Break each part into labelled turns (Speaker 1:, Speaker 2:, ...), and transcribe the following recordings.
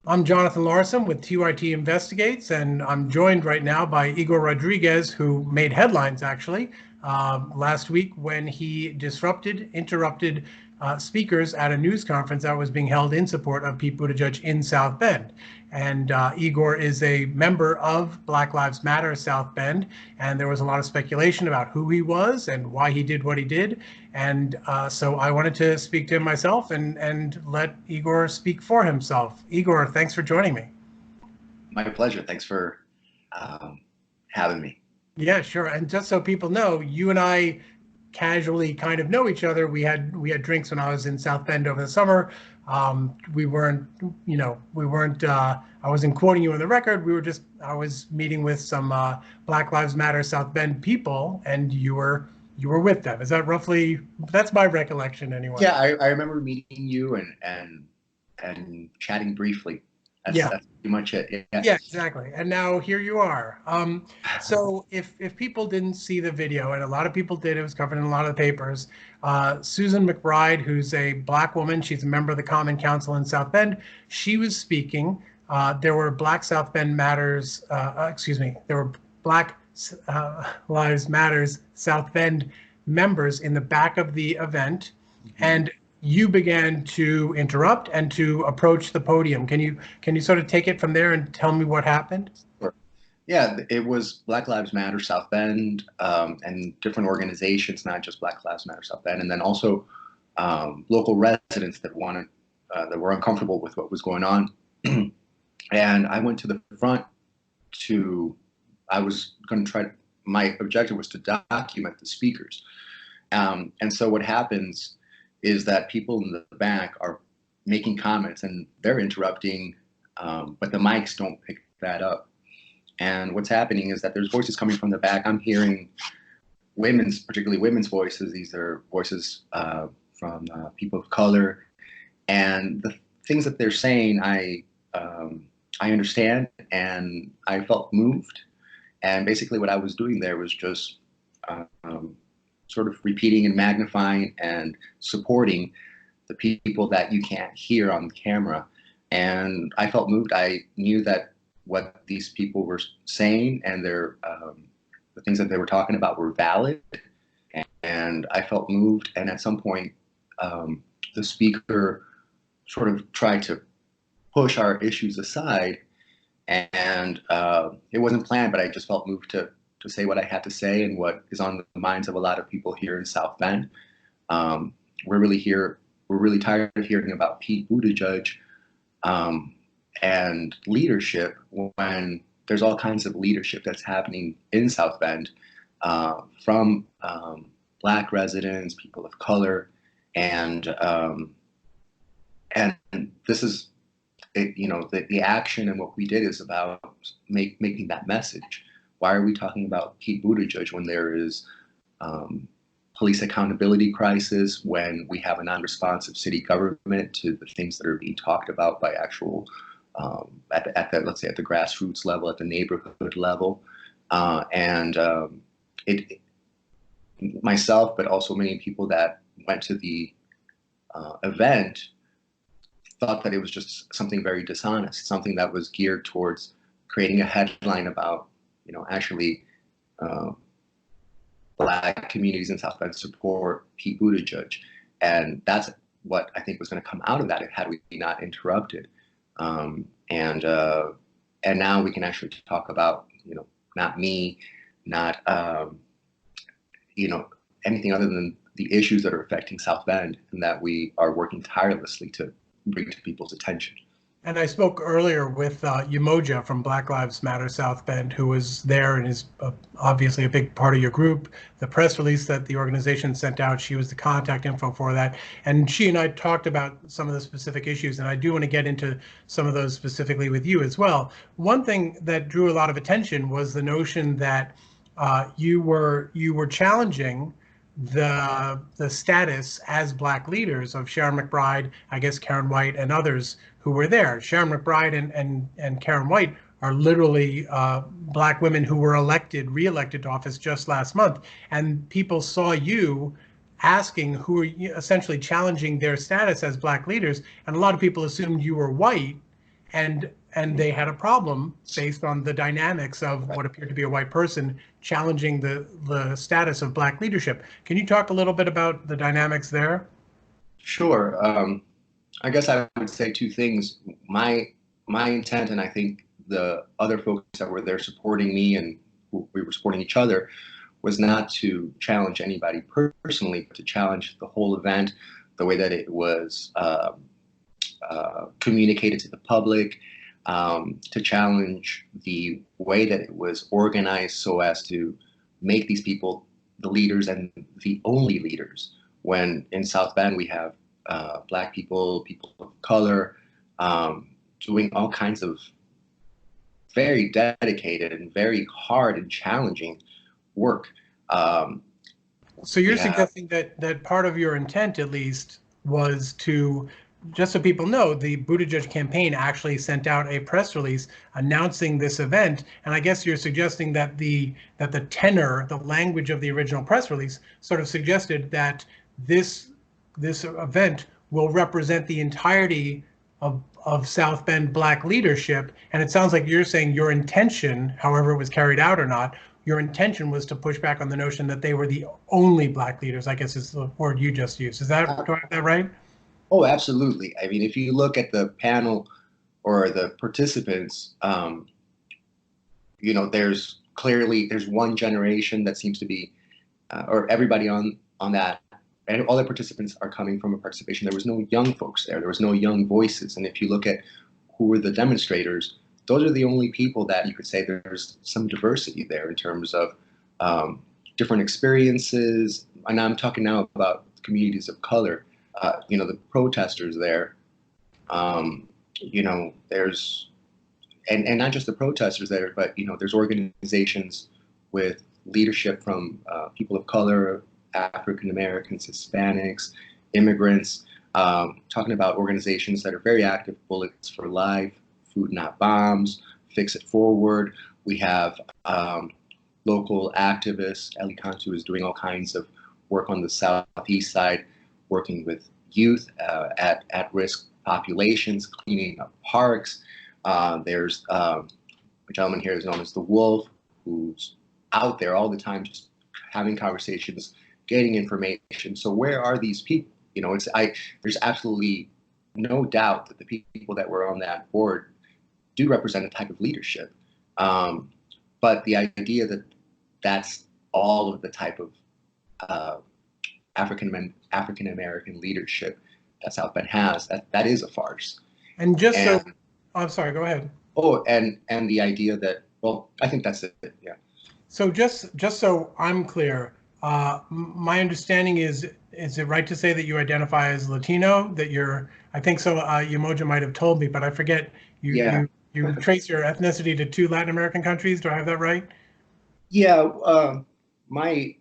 Speaker 1: I'm Jonathan Larsen with TYTI Investigates, and I'm joined right now by Igor Rodriguez, who made headlines actually last week when he interrupted speakers at a news conference that was being held in support of Pete Buttigieg in South Bend. And Igor is a member of Black Lives Matter South Bend, and there was a lot of speculation about who he was and why he did what he did. And so I wanted to speak to him myself and let Igor speak for himself. Igor, thanks for joining me.
Speaker 2: My pleasure. Thanks for having me.
Speaker 1: Yeah, sure. And just so people know, you and I casually kind of know each other. We had drinks when I was in South Bend over the summer. We weren't, I wasn't quoting you on the record. I was meeting with some Black Lives Matter South Bend people, and you were with them. Is that roughly, that's my recollection anyway.
Speaker 2: Yeah, I remember meeting you and chatting briefly. That's pretty much it.
Speaker 1: Yeah, exactly. And now here you are. So if people didn't see the video, and a lot of people did, it was covered in a lot of the papers. Susan McBride, who's a Black woman, she's a member of the Common Council in South Bend. She was speaking. There were Black South Bend Matters, there were Black Lives Matters South Bend members in the back of the event. Mm-hmm. And you began to interrupt and to approach the podium. Can you sort of take it from there and tell me what happened?
Speaker 2: Sure. Yeah, it was Black Lives Matter South Bend and different organizations, not just Black Lives Matter South Bend, and then also local residents that were uncomfortable with what was going on. And I went to the front my objective was to document the speakers. And so what happens is that people in the back are making comments and they're interrupting, but the mics don't pick that up. And what's happening is that there's voices coming from the back. I'm hearing particularly women's voices. These are voices from people of color. And the things that they're saying, I understand, and I felt moved. And basically what I was doing there was just sort of repeating and magnifying and supporting the people that you can't hear on camera. And I felt moved. I knew that what these people were saying and the things that they were talking about were valid. And I felt moved. And at some point, the speaker sort of tried to push our issues aside. And it wasn't planned, but I just felt moved to say what I had to say and what is on the minds of a lot of people here in South Bend. We're really tired of hearing about Pete Buttigieg and leadership when there's all kinds of leadership that's happening in South Bend from Black residents, people of color, and this is, the action and what we did is about making that message. Why are we talking about Pete Buttigieg when there is police accountability crisis, when we have a non-responsive city government to the things that are being talked about by actual, let's say at the grassroots level, at the neighborhood level, myself, but also many people that went to the event thought that it was just something very dishonest, something that was geared towards creating a headline about actually Black communities in South Bend support Pete Buttigieg. And that's what I think was going to come out of that had we not interrupted. And now we can actually talk about, not me, not, anything other than the issues that are affecting South Bend and that we are working tirelessly to bring to people's attention.
Speaker 1: And I spoke earlier with Umoja from Black Lives Matter South Bend, who was there and is obviously a big part of your group. The press release that the organization sent out, she was the contact info for that. And she and I talked about some of the specific issues, and I do want to get into some of those specifically with you as well. One thing that drew a lot of attention was the notion that you were challenging the status as Black leaders of Sharon McBride, I guess Karen White, and others who were there. Sharon McBride and Karen White are literally Black women who were re-elected to office just last month. And people saw you asking, who are essentially challenging their status as Black leaders. And a lot of people assumed you were white. and they had a problem based on the dynamics of what appeared to be a white person challenging the status of Black leadership. Can you talk a little bit about the dynamics there?
Speaker 2: Sure. I guess I would say two things. My intent, and I think the other folks that were there supporting me and we were supporting each other, was not to challenge anybody personally, but to challenge the whole event, the way that it was communicated to the public, to challenge the way that it was organized so as to make these people the leaders and the only leaders. When in South Bend we have Black people, people of color, doing all kinds of very dedicated and very hard and challenging work.
Speaker 1: So you're suggesting that part of your intent, at least, was to, just so people know, the Buttigieg campaign actually sent out a press release announcing this event, and I guess you're suggesting that the tenor, the language of the original press release, sort of suggested that this event will represent the entirety of South Bend Black leadership, and it sounds like you're saying your intention, however it was carried out or not, your intention was to push back on the notion that they were the only Black leaders, I guess is the word you just used. Do I have that right?
Speaker 2: Oh, absolutely. I mean, if you look at the panel or the participants, there's one generation that seems to be, or everybody on that, and all the participants are coming from a participation. There was no young folks there. There was no young voices. And if you look at who were the demonstrators, those are the only people that you could say there's some diversity there in terms of different experiences. And I'm talking now about communities of color. The protesters there, there's, and not just the protesters there, but, there's organizations with leadership from people of color, African Americans, Hispanics, immigrants, talking about organizations that are very active: Bullets for Life, Food Not Bombs, Fix It Forward. We have local activists. Ellie Cantu is doing all kinds of work on the southeast side, working with youth, at-risk populations, cleaning up parks. There's a gentleman here is known as the Wolf, who's out there all the time just having conversations, getting information. So where are these people? There's absolutely no doubt that the people that were on that board do represent a type of leadership. But the idea that that's all of the type of African American leadership that South Bend has, that is a farce.
Speaker 1: And I'm sorry, go ahead.
Speaker 2: Oh, and the idea that, well, I think that's it. Yeah. So
Speaker 1: just so I'm clear, my understanding is it right to say that you identify as Latino? That I think so. Umoja might have told me, but I forget. You trace your ethnicity to 2 Latin American countries. Do I have that right? Yeah.
Speaker 2: My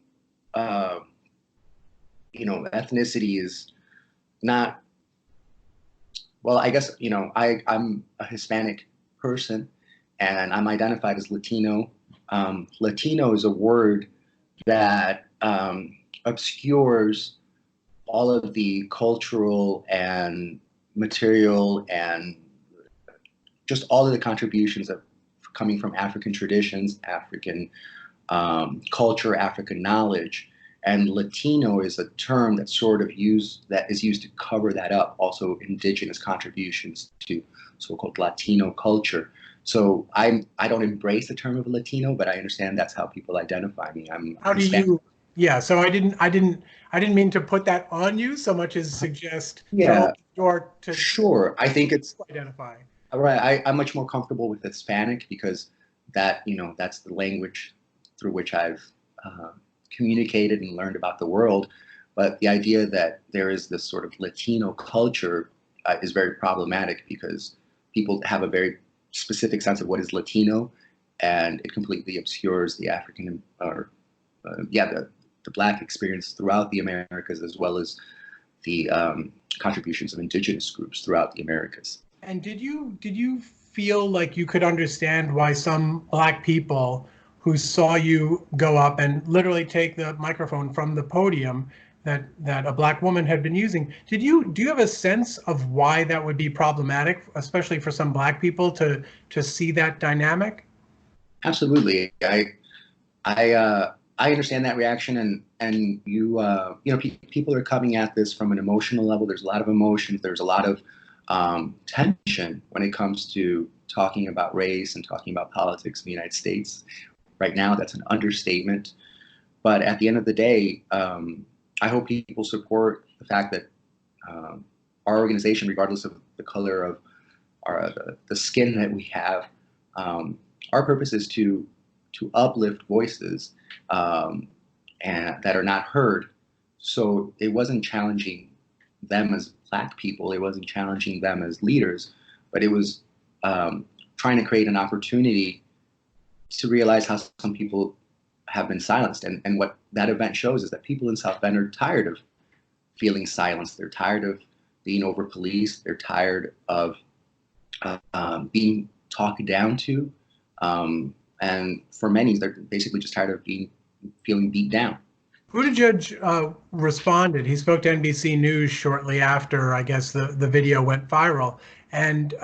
Speaker 2: ethnicity is not, well, I guess, I'm a Hispanic person and I'm identified as Latino. Latino is a word that obscures all of the cultural and material and just all of the contributions of coming from African traditions, African culture, African knowledge. And Latino is a term that is used to cover that up. Also, indigenous contributions to so-called Latino culture. So I don't embrace the term of Latino, but I understand that's how people identify me.
Speaker 1: How do you? Yeah. So I didn't mean to put that on you so much as suggest.
Speaker 2: Yeah.
Speaker 1: To
Speaker 2: sure. I think it's
Speaker 1: identify.
Speaker 2: Right. I'm much more comfortable with Hispanic because that's the language through which I've communicated and learned about the world. But the idea that there is this sort of Latino culture is very problematic because people have a very specific sense of what is Latino, and it completely obscures the African the Black experience throughout the Americas, as well as the contributions of indigenous groups throughout the Americas.
Speaker 1: And did you feel like you could understand why some Black people who saw you go up and literally take the microphone from the podium that a black woman had been using. Do you have a sense of why that would be problematic, especially for some black people to see that dynamic?
Speaker 2: Absolutely. I understand that reaction, and people are coming at this from an emotional level. There's a lot of emotions. There's a lot of tension when it comes to talking about race and talking about politics in the United States. Right now, that's an understatement. But at the end of the day, I hope people support the fact that our organization, regardless of the color of the skin that we have, our purpose is to uplift voices and that are not heard. So it wasn't challenging them as black people. It wasn't challenging them as leaders, but it was trying to create an opportunity to realize how some people have been silenced. And what that event shows is that people in South Bend are tired of feeling silenced. They're tired of being over policed. They're tired of being talked down to. And for many, they're basically just tired of feeling beat down.
Speaker 1: Buttigieg responded. He spoke to NBC News shortly after, I guess, the video went viral. And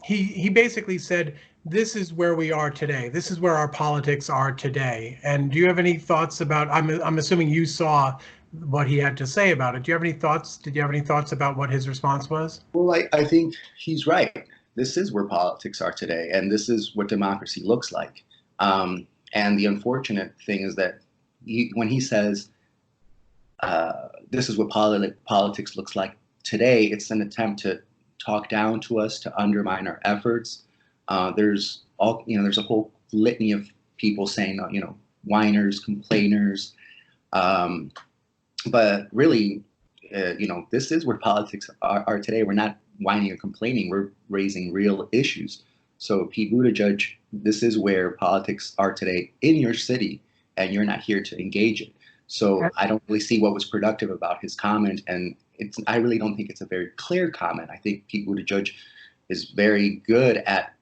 Speaker 1: he basically said, this is where we are today. This is where our politics are today. And do you have any thoughts about, I'm assuming you saw what he had to say about it. Do you have any thoughts? Did you have any thoughts about what his response was?
Speaker 2: Well, I think he's right. This is where politics are today, and this is what democracy looks like. And the unfortunate thing is that when he says this is what politics looks like today, it's an attempt to talk down to us, to undermine our efforts. There's a whole litany of people saying, whiners, complainers, but really, this is where politics are today. We're not whining or complaining. We're raising real issues. So Pete Buttigieg, this is where politics are today in your city, and you're not here to engage it. So I don't really see what was productive about his comment, and I really don't think it's a very clear comment. I think Pete Buttigieg is very good at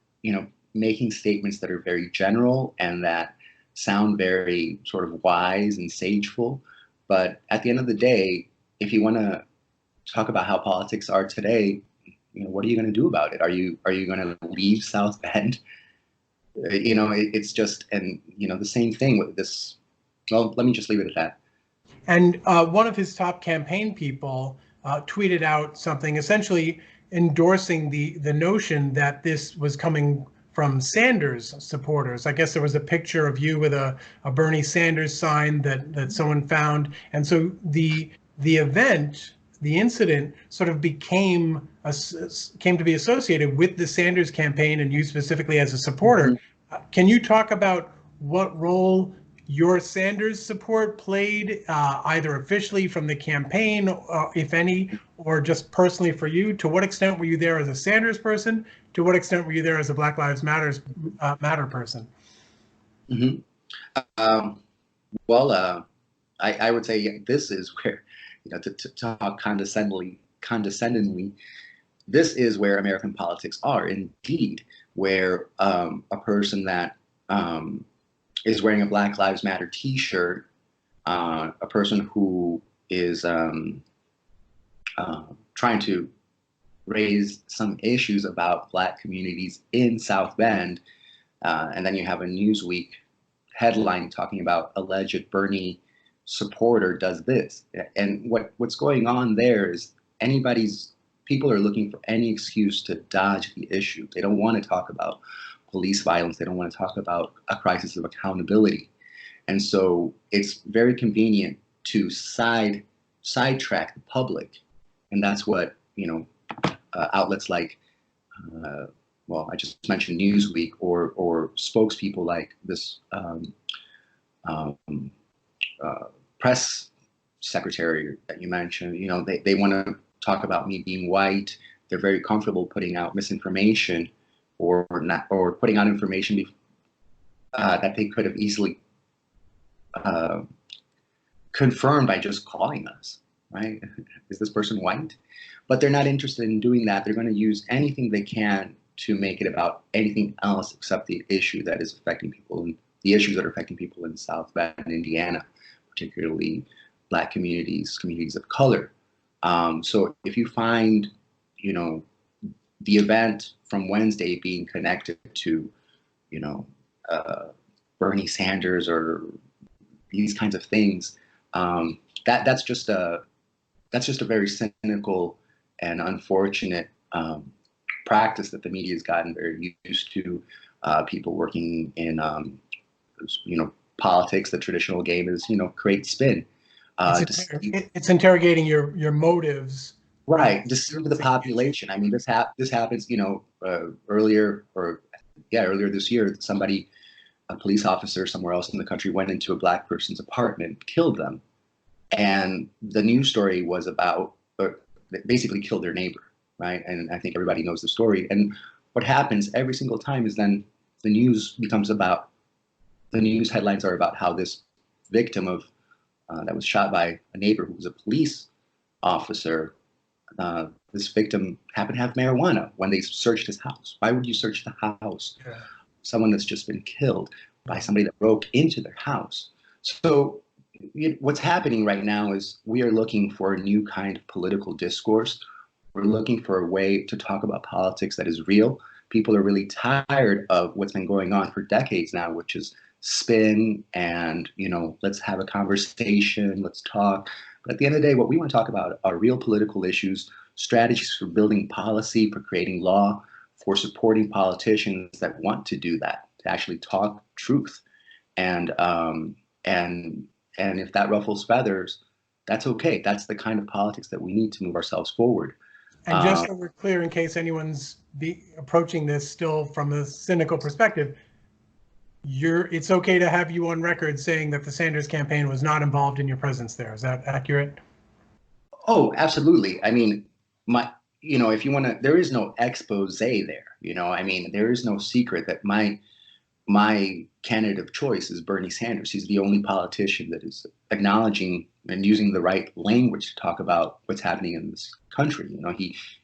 Speaker 2: making statements that are very general and that sound very sort of wise and sageful. But at the end of the day, if you want to talk about how politics are today, what are you going to do about it? Are you going to leave South Bend? It's just, and the same thing with this. Well, let me just leave it at that.
Speaker 1: And one of his top campaign people tweeted out something essentially endorsing the notion that this was coming from Sanders supporters. I guess there was a picture of you with a Bernie Sanders sign that someone found. And so the event, the incident sort of came to be associated with the Sanders campaign and you specifically as a supporter. Mm-hmm. Can you talk about what role your Sanders support played, either officially from the campaign, if any, or just personally for you? To what extent were you there as a Sanders person? To what extent were you there as a Black Lives Matter person?
Speaker 2: Mm-hmm. I would say this is where, to talk condescendingly, this is where American politics are indeed, where a person that is wearing a Black Lives Matter T-shirt, a person who is trying to raise some issues about Black communities in South Bend, and then you have a Newsweek headline talking about alleged Bernie supporter does this. And what's going on there is people are looking for any excuse to dodge the issue. They don't want to talk about police violence. They don't want to talk about a crisis of accountability. And so it's very convenient to sidetrack the public. And that's what, outlets like, I just mentioned Newsweek or spokespeople like this press secretary that you mentioned, they want to talk about me being white. They're very comfortable putting out misinformation or putting out information that they could have easily confirmed by just calling us, right? Is this person white? But they're not interested in doing that. They're going to use anything they can to make it about anything else except the issue that is affecting people, and the issues that are affecting people in South Bend, Indiana, particularly Black communities, communities of color. So if you find, you know, the event from Wednesday being connected to, you know, Bernie Sanders or these kinds of things, that's just a very cynical and unfortunate practice that the media has gotten very used to. People working in, you know, politics, the traditional game is, you know, create spin.
Speaker 1: It's interrogating your motives.
Speaker 2: Right, deceive the population. I mean, this happens, you know, earlier this year, a police officer somewhere else in the country went into a Black person's apartment, killed them, and the news story was about, basically killed their neighbor, right? And I think everybody knows the story. And what happens every single time is then the news headlines are about how this victim of that was shot by a neighbor who was a police officer. This victim happened to have marijuana when they searched his house. Why would you search the house? Yeah. Someone that's just been killed by somebody that broke into their house. So what's happening right now is we are looking for a new kind of political discourse. We're looking for a way to talk about politics that is real. People are really tired of what's been going on for decades now, which is spin and, you know, let's have a conversation, let's talk. But at the end of the day, what we want to talk about are real political issues, strategies for building policy, for creating law, for supporting politicians that want to do that, to actually talk truth. And if that ruffles feathers, that's okay. That's the kind of politics that we need to move ourselves forward.
Speaker 1: And just so we're clear, in case anyone's approaching this still from a cynical perspective, it's okay to have you on record saying that the Sanders campaign was not involved in your presence there. Is that accurate? Oh,
Speaker 2: absolutely. I mean, you know, if you want to, there is no expose there. You know, I mean, there is no secret that my candidate of choice is Bernie Sanders. He's the only politician that is acknowledging and using the right language to talk about what's happening in this country. You know,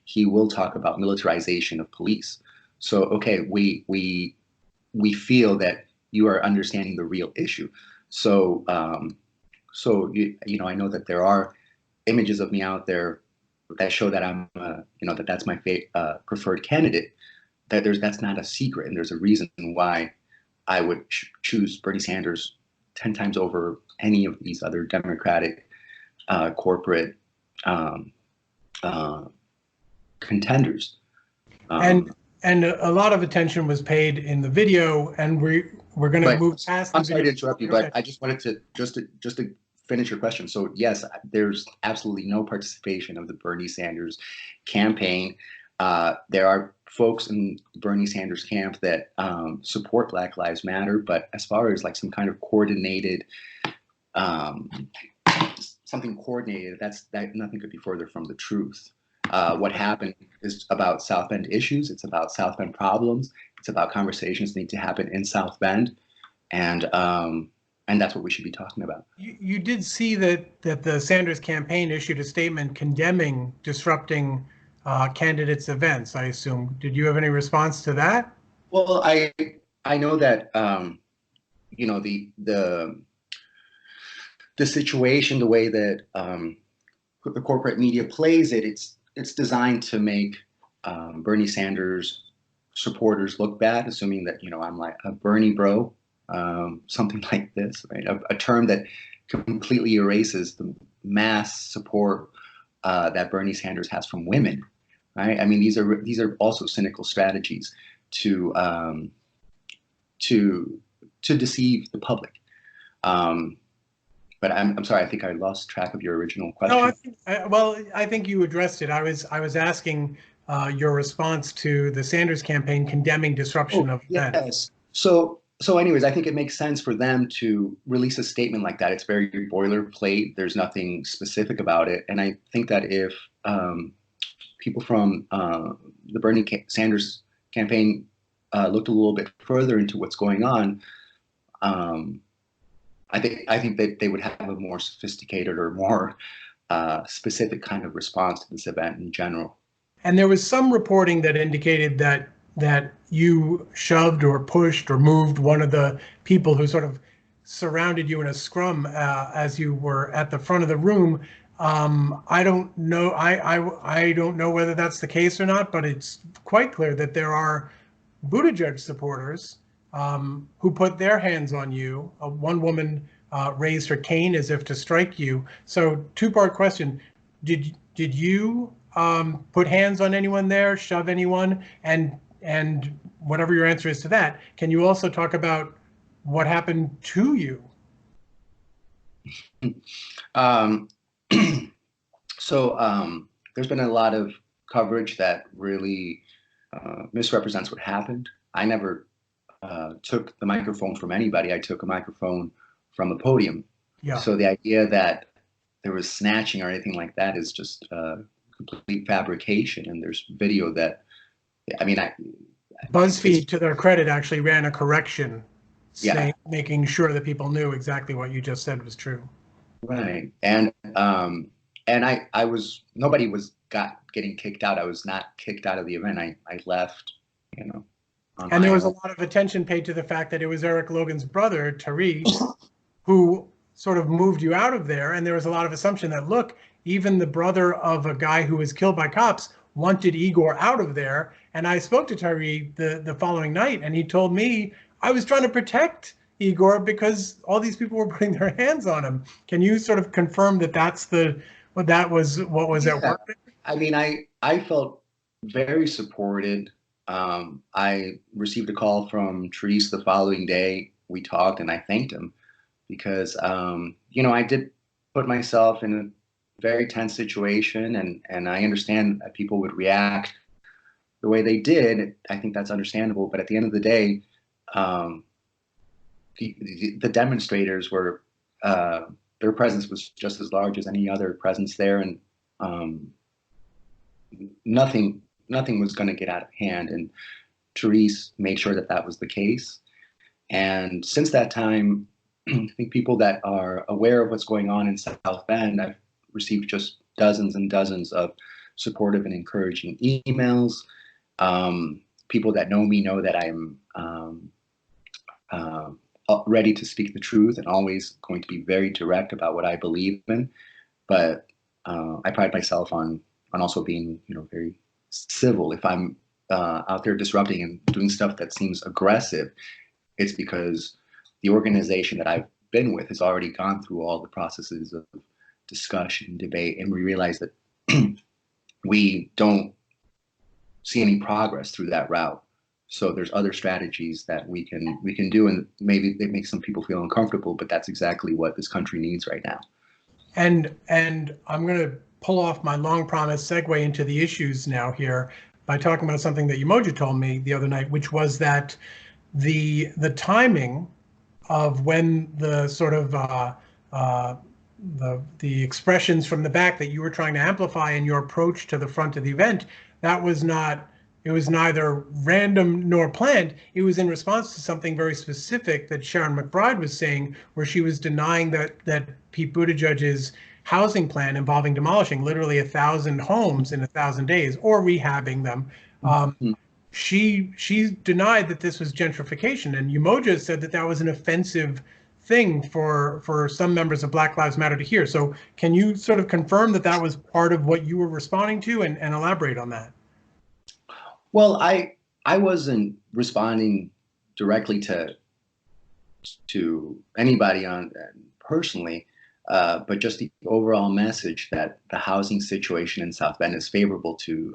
Speaker 2: he will talk about militarization of police. So, okay, we feel that you are understanding the real issue. So, you know, I know that there are images of me out there that show that I'm, you know, that's my preferred candidate. That's not a secret, and there's a reason why I would choose Bernie Sanders 10 times over any of these other Democratic corporate contenders.
Speaker 1: And a lot of attention was paid in the video, and we're going to move past.
Speaker 2: I'm sorry to interrupt you, but I just wanted to just to finish your question. So yes, there's absolutely no participation of the Bernie Sanders campaign. There are folks in the Bernie Sanders camp that support Black Lives Matter, but as far as like some kind of coordinated, something coordinated, that nothing could be further from the truth. What happened is about South Bend issues. It's about South Bend problems. It's about conversations that need to happen in South Bend, and that's what we should be talking about.
Speaker 1: You did see that the Sanders campaign issued a statement condemning disrupting candidates' events, I assume. Did you have any response to that?
Speaker 2: Well, I know that you know, the situation, the way that the corporate media plays it, it's designed to make Bernie Sanders supporters look bad, assuming that, you know, I'm like a Bernie bro, something like this, right? A term that completely erases the mass support that Bernie Sanders has from women, right? I mean, these are also cynical strategies to deceive the public. But I'm sorry, I think I lost track of your original question.
Speaker 1: No, I think you addressed it. I was asking your response to the Sanders campaign condemning disruption of events.
Speaker 2: Yes. So anyways, I think it makes sense for them to release a statement like that. It's very boilerplate. There's nothing specific about it. And I think that if people from the Bernie Sanders campaign looked a little bit further into what's going on, I think that they would have a more sophisticated or more specific kind of response to this event in general.
Speaker 1: And there was some reporting that indicated that you shoved or pushed or moved one of the people who sort of surrounded you in a scrum as you were at the front of the room. I don't know. I don't know whether that's the case or not, but it's quite clear that there are Buttigieg supporters who put their hands on you. One woman raised her cane as if to strike you. So, two-part question: Did you put hands on anyone there, shove anyone, and whatever your answer is to that, can you also talk about what happened to you?
Speaker 2: Um, there's been a lot of coverage that really misrepresents what happened. I never took the microphone from anybody. I took a microphone from the podium.
Speaker 1: Yeah.
Speaker 2: So the idea that there was snatching or anything like that is just complete fabrication. And there's video that, I mean,
Speaker 1: BuzzFeed, to their credit, actually ran a correction,
Speaker 2: yeah,
Speaker 1: making sure that people knew exactly what you just said was true.
Speaker 2: right. And I was, nobody was getting kicked out. I was not kicked out of the event. I left, you know.
Speaker 1: And there was a lot of attention paid to the fact that it was Eric Logan's brother, Therese, who sort of moved you out of there. And there was a lot of assumption that, look, even the brother of a guy who was killed by cops wanted Igor out of there. And I spoke to Tyree the following night, and he told me I was trying to protect Igor because all these people were putting their hands on him. Can you sort of confirm that that was what was at work?
Speaker 2: I mean, I felt very supported. I received a call from Therese the following day. We talked, and I thanked him because, I did put myself in a very tense situation, and I understand that people would react the way they did. I think that's understandable. But at the end of the day, the demonstrators were, their presence was just as large as any other presence there, and nothing was going to get out of hand. And Therese made sure that that was the case. And since that time, I think people that are aware of what's going on in South Bend, I've received just dozens and dozens of supportive and encouraging emails. People that know me know that I'm ready to speak the truth and always going to be very direct about what I believe in. But I pride myself on also being, very civil. If I'm out there disrupting and doing stuff that seems aggressive, it's because the organization that I've been with has already gone through all the processes of discussion, debate, and we realize that we don't see any progress through that route. So there's other strategies that we can do, and maybe they make some people feel uncomfortable, but that's exactly what this country needs right now.
Speaker 1: And I'm going to pull off my long promised segue into the issues now here by talking about something that Umoja told me the other night, which was that the timing of when the sort of the expressions from the back that you were trying to amplify in your approach to the front of the event, that was not, it was neither random nor planned. It was in response to something very specific that Sharon McBride was saying, where she was denying that Pete Buttigieg's housing plan involving demolishing literally 1,000 homes in 1,000 days or rehabbing them. She denied that this was gentrification, and Umoja said that that was an offensive thing for some members of Black Lives Matter to hear. So can you sort of confirm that that was part of what you were responding to, and elaborate on that?
Speaker 2: Well, I wasn't responding directly to anybody on personally, but just the overall message that the housing situation in South Bend is favorable to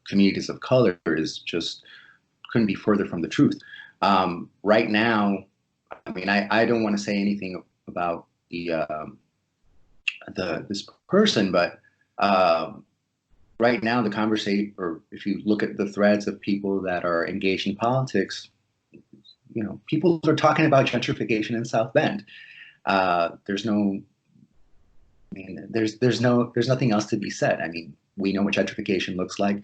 Speaker 2: communities of color is just couldn't be further from the truth. Right now, I mean, I don't want to say anything about this person, but right now the conversation, or if you look at the threads of people that are engaged in politics, people are talking about gentrification in South Bend. There's nothing else to be said. I mean, we know what gentrification looks like.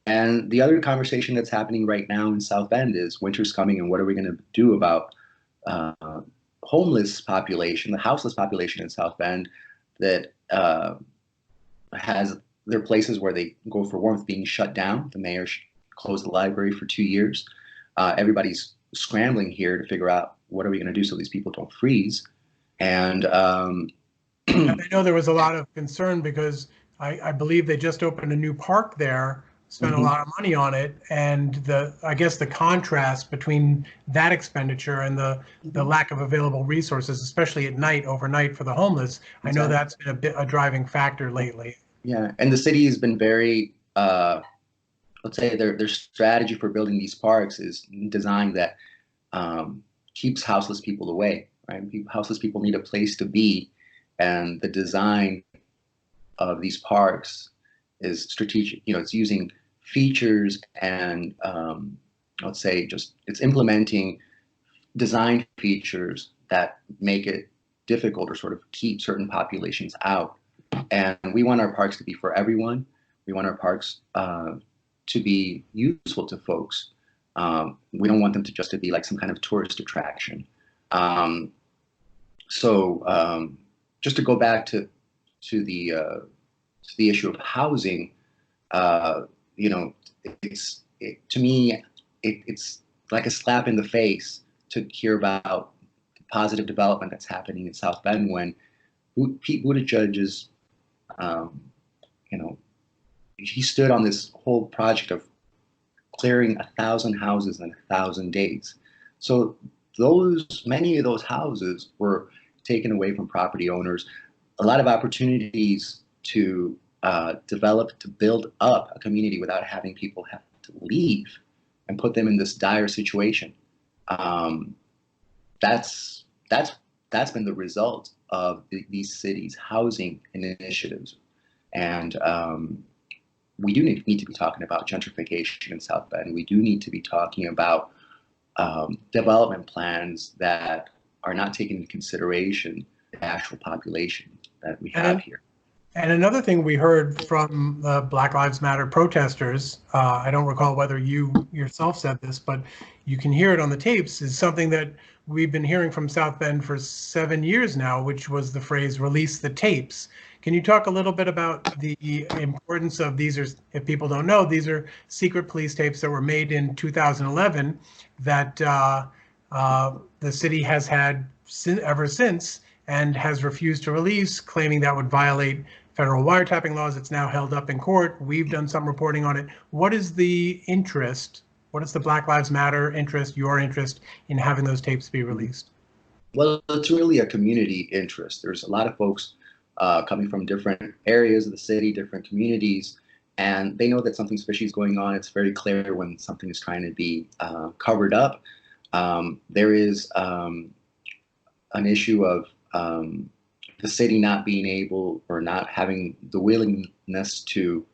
Speaker 2: And the other conversation that's happening right now in South Bend is winter's coming, and what are we going to do about homeless population, the houseless population in South Bend that has their places where they go for warmth being shut down. The mayor closed the library for 2 years. Everybody's scrambling here to figure out what are we going to do so these people don't freeze? And
Speaker 1: And I know there was a lot of concern because I believe they just opened a new park there, spent a lot of money on it, and I guess the contrast between that expenditure and the lack of available resources, especially at night, overnight for the homeless, I know that's been a driving factor lately.
Speaker 2: Yeah, and the city has been very, let's say their strategy for building these parks is designed that keeps houseless people away, right? Houseless people need a place to be, and the design of these parks is strategic. You know, it's using features and let's say it's implementing design features that make it difficult or sort of keep certain populations out. And we want our parks to be for everyone. We want our parks to be useful to folks. We don't want them to just to be like some kind of tourist attraction. Just to go back to the issue of housing, you know, to me, it's like a slap in the face to hear about the positive development that's happening in South Bend when Pete Buttigieg is, you know, he stood on this whole project of clearing 1,000 houses in 1,000 days. So many of those houses were taken away from property owners. A lot of opportunities to develop, to build up a community without having people have to leave and put them in this dire situation. That's been the result of these cities' housing initiatives. And we do need to be talking about gentrification in South Bend. We do need to be talking about development plans that are not taking into consideration the actual population that we have here.
Speaker 1: And another thing we heard from the Black Lives Matter protesters, I don't recall whether you yourself said this, but you can hear it on the tapes, is something that we've been hearing from South Bend for 7 years now, which was the phrase, release the tapes. Can you talk a little bit about the importance of these? If people don't know, these are secret police tapes that were made in 2011 that the city has had ever since and has refused to release, claiming that would violate federal wiretapping laws. It's now held up in court. We've done some reporting on it. What is the interest? What is the Black Lives Matter interest, your interest in having those tapes be released?
Speaker 2: Well, it's really a community interest. There's a lot of folks coming from different areas of the city, different communities, and they know that something fishy is going on. It's very clear when something is trying to be covered up. There is an issue of the city not being able or not having the willingness to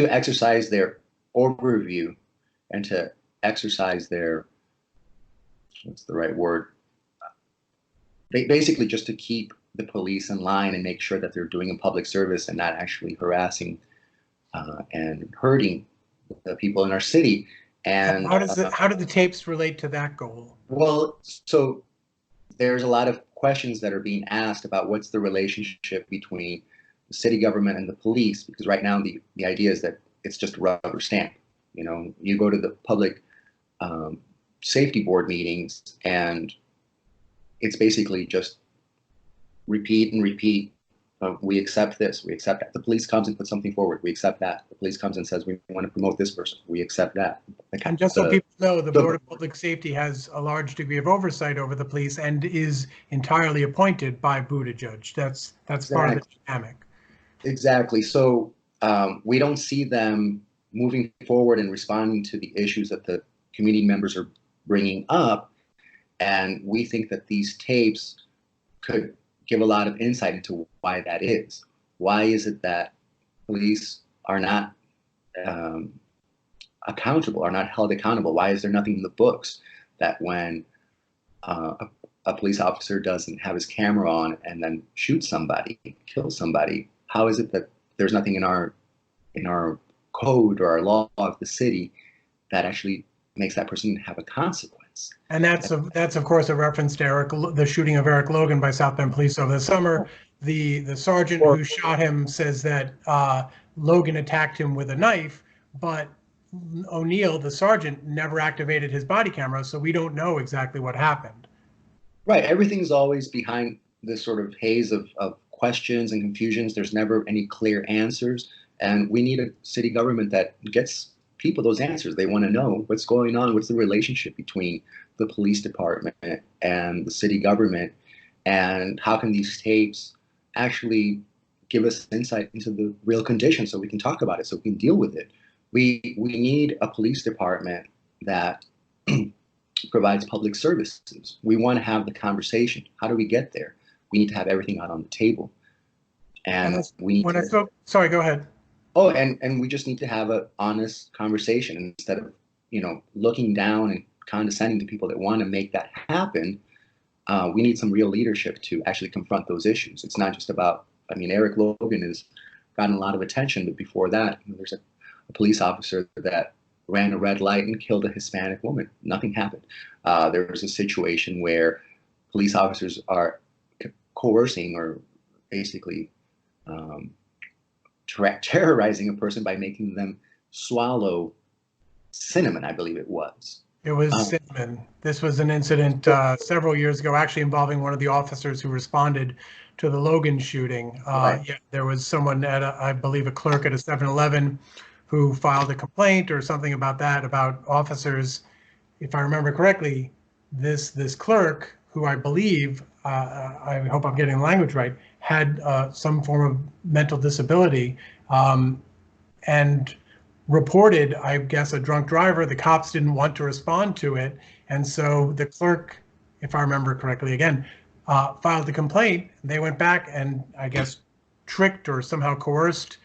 Speaker 2: exercise their overview and to exercise their, what's the right word? Basically just to keep the police in line and make sure that they're doing a public service and not actually harassing and hurting the people in our city. And
Speaker 1: how do the tapes relate to that goal?
Speaker 2: Well, so there's a lot of questions that are being asked about what's the relationship between the city government and the police, because right now the idea is that it's just a rubber stamp. You know, you go to the public safety board meetings and it's basically just repeat and repeat. We accept this, we accept that. The police comes and puts something forward, we accept that. The police comes and says, we want to promote this person, we accept that.
Speaker 1: And just so people know, the Board of Public Safety has a large degree of oversight over the police and is entirely appointed by Buttigieg. That's exactly. Part of the dynamic.
Speaker 2: Exactly. So we don't see them moving forward and responding to the issues that the community members are bringing up. And we think that these tapes could give a lot of insight into why that is. Why is it that police are not accountable, are not held accountable? Why is there nothing in the books that when a police officer doesn't have his camera on and then shoots somebody, kills somebody, how is it that there's nothing in our code or our law of the city that actually makes that person have a consequence?
Speaker 1: And that's of course a reference to the shooting of Eric Logan by South Bend Police over the summer. The sergeant who shot him says that Logan attacked him with a knife, but O'Neill, the sergeant, never activated his body camera, so we don't know exactly what happened.
Speaker 2: Right. Everything's always behind this sort of haze of questions and confusions. There's never any clear answers. And we need a city government that gets people those answers. They want to know what's going on, what's the relationship between the police department and the city government, and how can these tapes actually give us insight into the real condition so we can talk about it, so we can deal with it. We need a police department that provides public services. We want to have the conversation. How do we get there? We need to have everything out on the table. And we need
Speaker 1: sorry, go ahead.
Speaker 2: Oh, and we just need to have an honest conversation instead of, looking down and condescending to people that want to make that happen. We need some real leadership to actually confront those issues. It's not just about, Eric Logan has gotten a lot of attention, but before that, there's a police officer that ran a red light and killed a Hispanic woman. Nothing happened. There was a situation where police officers are coercing or basically terrorizing a person by making them swallow cinnamon, I believe it was.
Speaker 1: It was cinnamon. This was an incident several years ago, actually involving one of the officers who responded to the Logan shooting.
Speaker 2: Right.
Speaker 1: Yeah, there was someone at, I believe, a clerk at a 7-Eleven who filed a complaint or something about that, about officers. If I remember correctly, this clerk, who I believe, I hope I'm getting the language right, had some form of mental disability and reported, I guess, a drunk driver. The cops didn't want to respond to it. And so the clerk, if I remember correctly, again, filed a complaint. They went back and, I guess, tricked or somehow coerced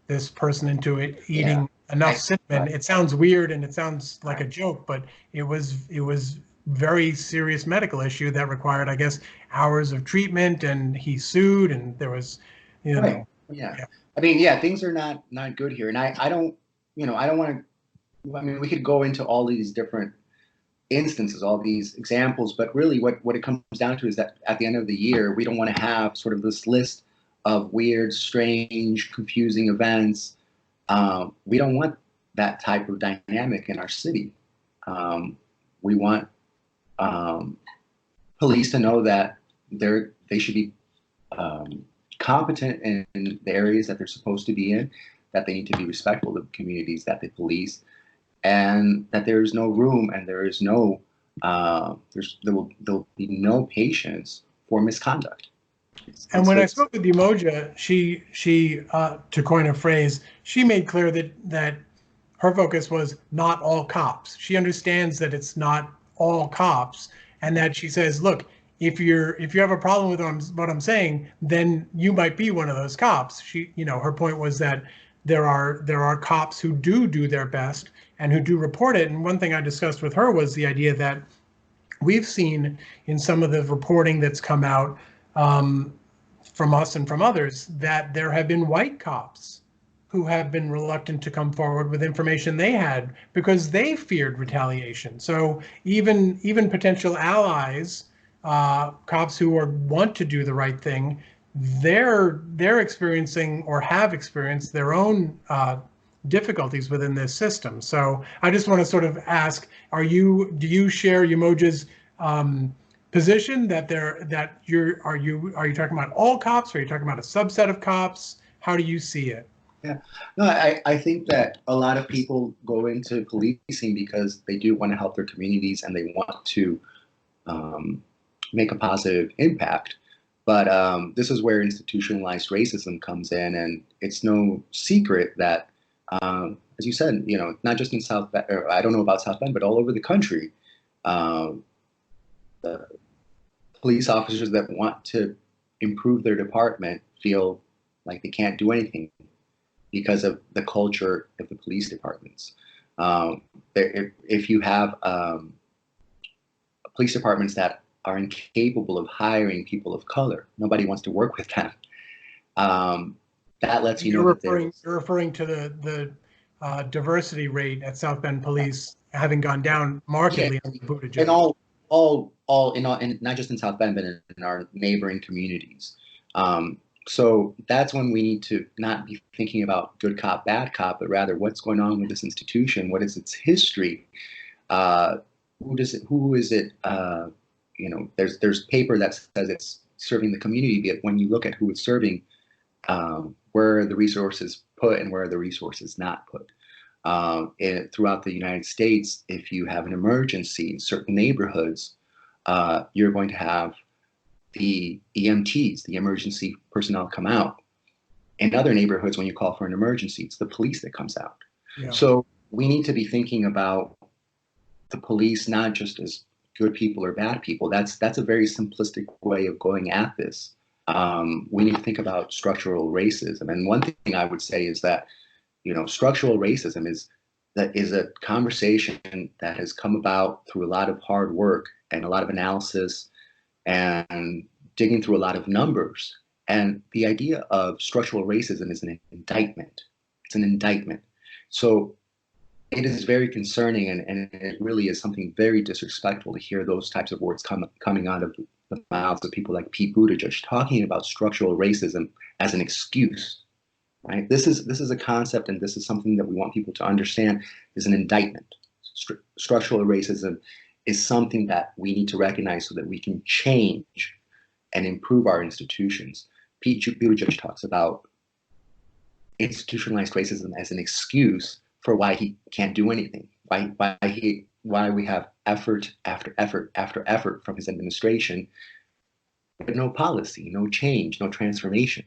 Speaker 1: this person into eating enough cinnamon. Right. It sounds weird and it sounds like a joke, but it was very serious medical issue that required, I guess, hours of treatment, and he sued, and there was,
Speaker 2: Right. Yeah. Things are not good here, and I don't want to. We could go into all these different instances, all these examples, but really, what it comes down to is that at the end of the year, we don't want to have sort of this list of weird, strange, confusing events. We don't want that type of dynamic in our city. We want police to know that they should be competent in the areas that they're supposed to be in, that they need to be respectful of the communities that they police, and that there is no room and there is no there will be no patience for misconduct.
Speaker 1: And when I spoke with Umoja, she to coin a phrase, she made clear that her focus was not all cops. She understands that it's not all cops, and that she says, look, if you have a problem with what I'm saying, then you might be one of those cops. Her point was that there are cops who do their best and who do report it. And one thing I discussed with her was the idea that we've seen in some of the reporting that's come out from us and from others, that there have been white cops who have been reluctant to come forward with information they had because they feared retaliation. So even potential allies, cops who want to do the right thing, they're experiencing or have experienced their own difficulties within this system. So I just want to sort of ask, do you share Umoja's position that are you talking about all cops, or are you talking about a subset of cops? How do you see it?
Speaker 2: Yeah, no, I think that a lot of people go into policing because they do want to help their communities and they want to make a positive impact. But this is where institutionalized racism comes in, and it's no secret that, as you said, not just in South Bend, or I don't know about South Bend, but all over the country, the police officers that want to improve their department feel like they can't do anything because of the culture of the police departments. If you have police departments that are incapable of hiring people of color, nobody wants to work with them. That lets you know that
Speaker 1: you're referring to the diversity rate at South Bend Police having gone down markedly under Buttigieg.
Speaker 2: And and not just in South Bend, but in our neighboring communities. So that's when we need to not be thinking about good cop, bad cop, but rather what's going on with this institution, what is its history, uh, who is it? There's paper that says it's serving the community, but when you look at who it's serving, where are the resources put and where are the resources not put? Throughout the United States, if you have an emergency in certain neighborhoods, you're going to have the EMTs, the emergency personnel, come out. In other neighborhoods, when you call for an emergency, it's the police that comes out.
Speaker 1: Yeah.
Speaker 2: So we need to be thinking about the police not just as good people or bad people. That's a very simplistic way of going at this. We need to think about structural racism. And one thing I would say is that, structural racism is a conversation that has come about through a lot of hard work and a lot of analysis and digging through a lot of numbers. And the idea of structural racism is an indictment. It's an indictment. So it is very concerning, and it really is something very disrespectful to hear those types of words coming out of the mouths of people like Pete Buttigieg talking about structural racism as an excuse. Right? This is a concept, and this is something that we want people to understand is an indictment. Structural racism is something that we need to recognize so that we can change and improve our institutions. Pete Buttigieg talks about institutionalized racism as an excuse for why he can't do anything, why we have effort after effort after effort from his administration, but no policy, no change, no transformation.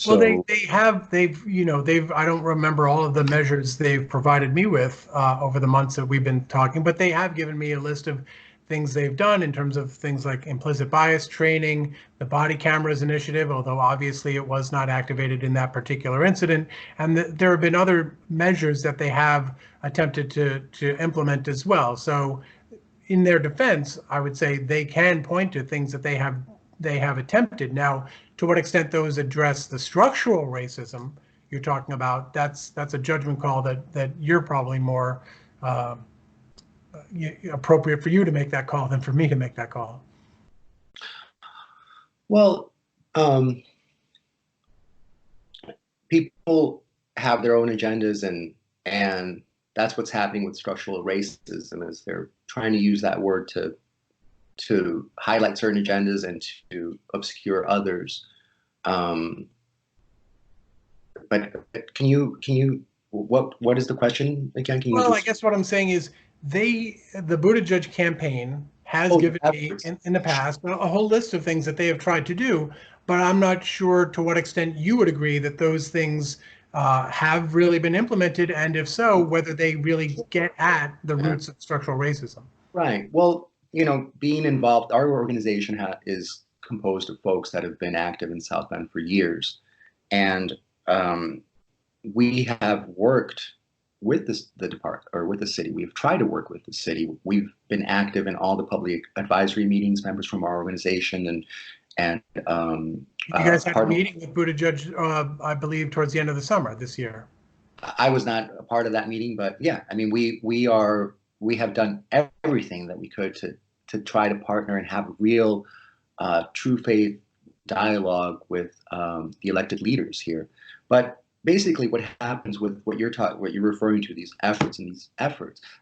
Speaker 1: Well,
Speaker 2: So
Speaker 1: they've I don't remember all of the measures they've provided me with over the months that we've been talking, but they have given me a list of things they've done in terms of things like implicit bias training, the body cameras initiative, although obviously it was not activated in that particular incident. And there have been other measures that they have attempted to implement as well. So in their defense, I would say they can point to things that they have attempted. Now, to what extent those address the structural racism you're talking about, that's a judgment call that you're probably more appropriate for you to make that call than for me to make that call.
Speaker 2: well, people have their own agendas, and that's what's happening with structural racism is they're trying to use that word to highlight certain agendas and to obscure others. But can you what is the question again? Can you
Speaker 1: Well, I
Speaker 2: just
Speaker 1: guess what I'm saying is the Buttigieg campaign has given me in the past a whole list of things that they have tried to do, but I'm not sure to what extent you would agree that those things have really been implemented, and if so, whether they really get at the roots of structural racism.
Speaker 2: Right. Well, being involved, our organization is composed of folks that have been active in South Bend for years, and we have worked with the department or with the city. We've tried to work with the city. We've been active in all the public advisory meetings, members from our organization, and
Speaker 1: You guys had a meeting with Buttigieg, I believe, towards the end of the summer this year.
Speaker 2: I was not a part of that meeting, but yeah, I mean, we have done everything that we could to try to partner and have real, true faith dialogue with the elected leaders here. But basically, what happens with what you're referring to, these efforts,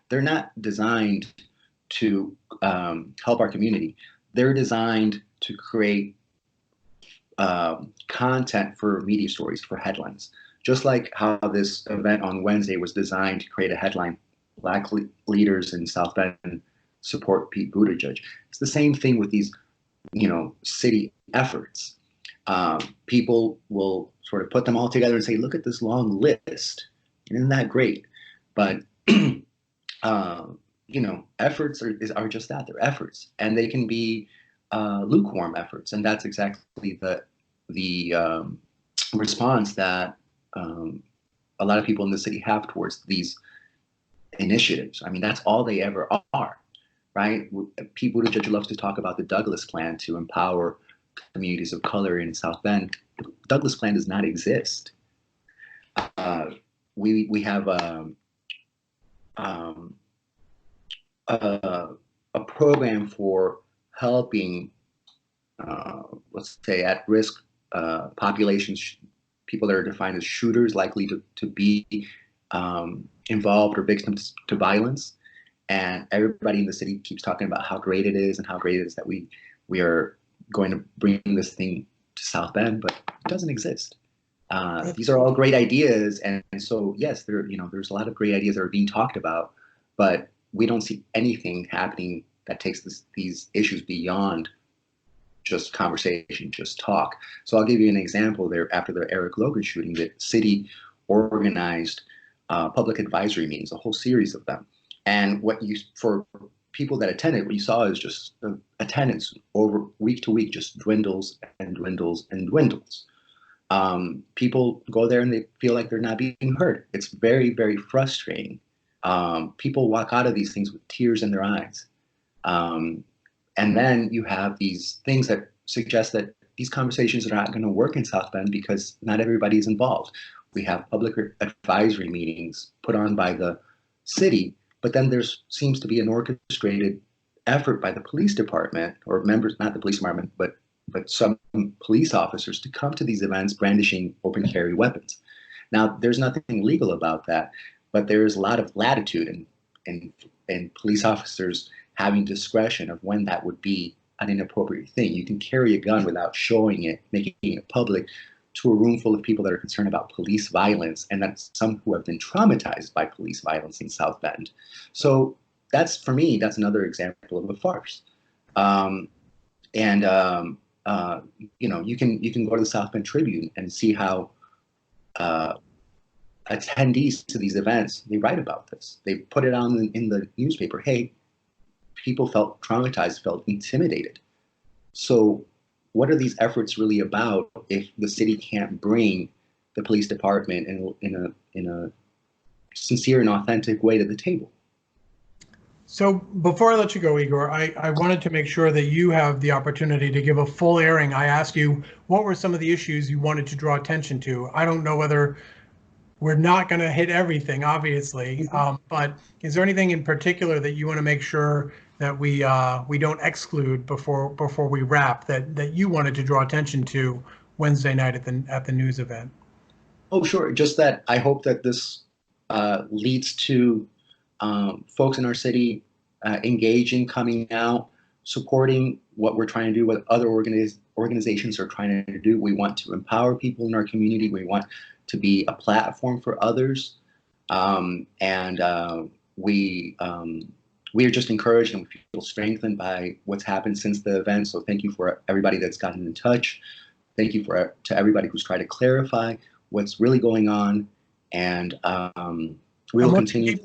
Speaker 2: they're not designed to help our community. They're designed to create content for media stories, for headlines. Just like how this event on Wednesday was designed to create a headline, Black leaders in South Bend support Pete Buttigieg. It's the same thing with these, city efforts. People will sort of put them all together and say, look at this long list. Isn't that great? But, efforts are just that. They're efforts. And they can be lukewarm efforts. And that's exactly the response that a lot of people in the city have towards these initiatives. I mean, that's all they ever are, right? Pete Buttigieg loves to talk about the Douglas Plan to empower communities of color in South Bend. The Douglas Plan does not exist. We have a program for helping, let's say, at-risk populations, people that are defined as shooters likely to be involved or victims to violence. And everybody in the city keeps talking about how great it is and how great it is that we are going to bring this thing to South Bend, but it doesn't exist. These are all great ideas, and so yes, there's a lot of great ideas that are being talked about, but we don't see anything happening that takes these issues beyond just conversation, just talk. So I'll give you an example. There, after the Eric Logan shooting, the city organized public advisory meetings, a whole series of them. And for people that attended, what you saw is just attendance over week to week just dwindles and dwindles and dwindles. People go there and they feel like they're not being heard. It's very, very frustrating. People walk out of these things with tears in their eyes. And then you have these things that suggest that these conversations are not going to work in South Bend because not everybody is involved. We have public advisory meetings put on by the city, but then there seems to be an orchestrated effort by the police department or members, not the police department, but some police officers to come to these events brandishing open carry weapons. Now, there's nothing legal about that, but there is a lot of latitude in police officers having discretion of when that would be an inappropriate thing. You can carry a gun without showing it, making it public to a room full of people that are concerned about police violence, and that's some who have been traumatized by police violence in South Bend. So that's, for me, that's another example of a farce. You know, you can go to the South Bend Tribune and see how attendees to these events, they write about this. They put it on in the newspaper. Hey, people felt traumatized, felt intimidated. So what are these efforts really about if the city can't bring the police department in a sincere and authentic way to the table?
Speaker 1: So before I let you go, Igor, I wanted to make sure that you have the opportunity to give a full airing. I asked you what were some of the issues you wanted to draw attention to. I don't know whether we're not going to hit everything, obviously, but is there anything in particular that you want to make sure that we don't exclude before we wrap that you wanted to draw attention to Wednesday night at the news event?
Speaker 2: Oh, sure. Just that I hope that this leads to folks in our city engaging, coming out, supporting what we're trying to do, what other organizations are trying to do. We want to empower people in our community. We want to be a platform for others. We are just encouraged and we feel strengthened by what's happened since the event. So thank you for everybody that's gotten in touch. Thank you to everybody who's tried to clarify what's really going on. And we'll continue.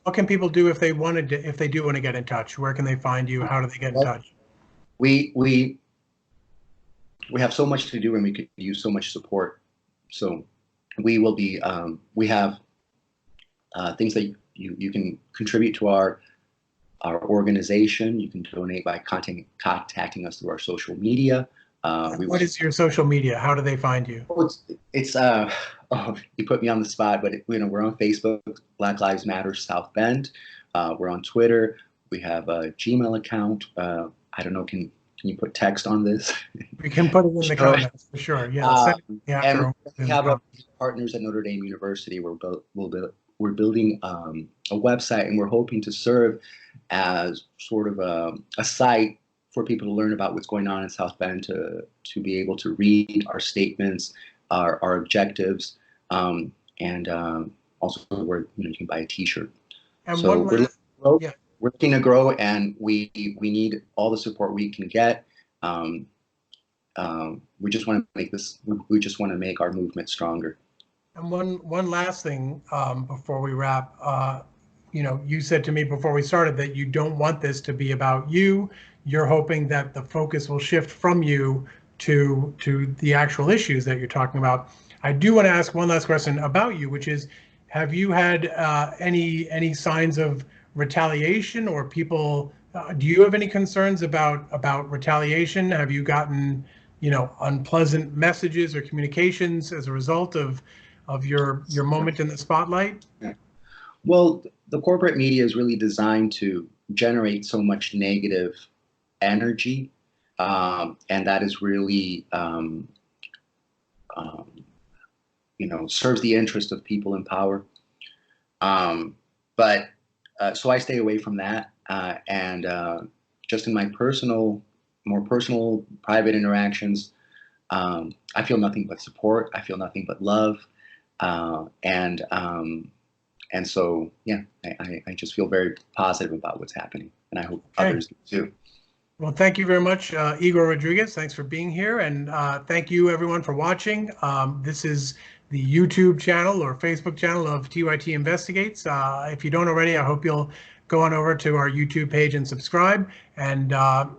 Speaker 1: What can people do if they do want to get in touch? Where can they find you? How do they get in touch?
Speaker 2: We have so much to do and we could use so much support. So we will be, we have things that you can contribute to our organization. You can donate by contacting us through our social media.
Speaker 1: What is your social media? How do they find you?
Speaker 2: Oh, you put me on the spot, but we're on Facebook, Black Lives Matter South Bend. We're on Twitter. We have a Gmail account. I don't know, can you put text on this?
Speaker 1: We can put it in the comments for sure. Yeah.
Speaker 2: And we have our partners at Notre Dame University. We're building a website, and we're hoping to serve as sort of a site for people to learn about what's going on in South Bend, to be able to read our statements, our objectives, and also where you can buy a T-shirt.
Speaker 1: And
Speaker 2: so we're looking to grow, and we need all the support we can get. We just want to make this. We just want to make our movement stronger.
Speaker 1: And one last thing before we wrap. You said to me before we started that you don't want this to be about you. You're hoping that the focus will shift from you to the actual issues that you're talking about. I do want to ask one last question about you, which is, have you had any signs of retaliation or people? Do you have any concerns about retaliation? Have you gotten unpleasant messages or communications as a result of your moment in the spotlight?
Speaker 2: Yeah. Well, the corporate media is really designed to generate so much negative energy, and that is really serves the interest of people in power. But so I stay away from that, and just in my more personal, private interactions, I feel nothing but support. I feel nothing but love, and so yeah, I just feel very positive about what's happening, and I hope others do too.
Speaker 1: Well, thank you very much, Igor Rodriguez. Thanks for being here, and thank you everyone for watching. This is the YouTube channel or Facebook channel of TYT Investigates. If you don't already, I hope you'll go on over to our YouTube page and subscribe. And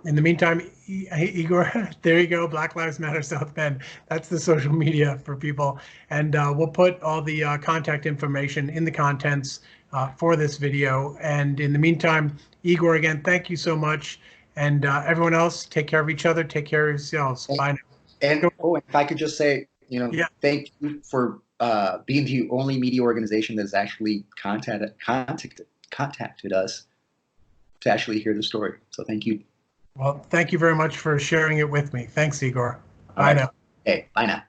Speaker 1: in the meantime, Igor, there you go, Black Lives Matter South Bend. That's the social media for people. And we'll put all the contact information in the contents for this video. And in the meantime, Igor, again, thank you so much. And everyone else, take care of each other, take care of yourselves. Bye now.
Speaker 2: And if I could just say, thank you for being the only media organization that's actually contacted us to actually hear the story. So thank you.
Speaker 1: Well, thank you very much for sharing it with me. Thanks, Igor. Bye now.
Speaker 2: Hey, bye now.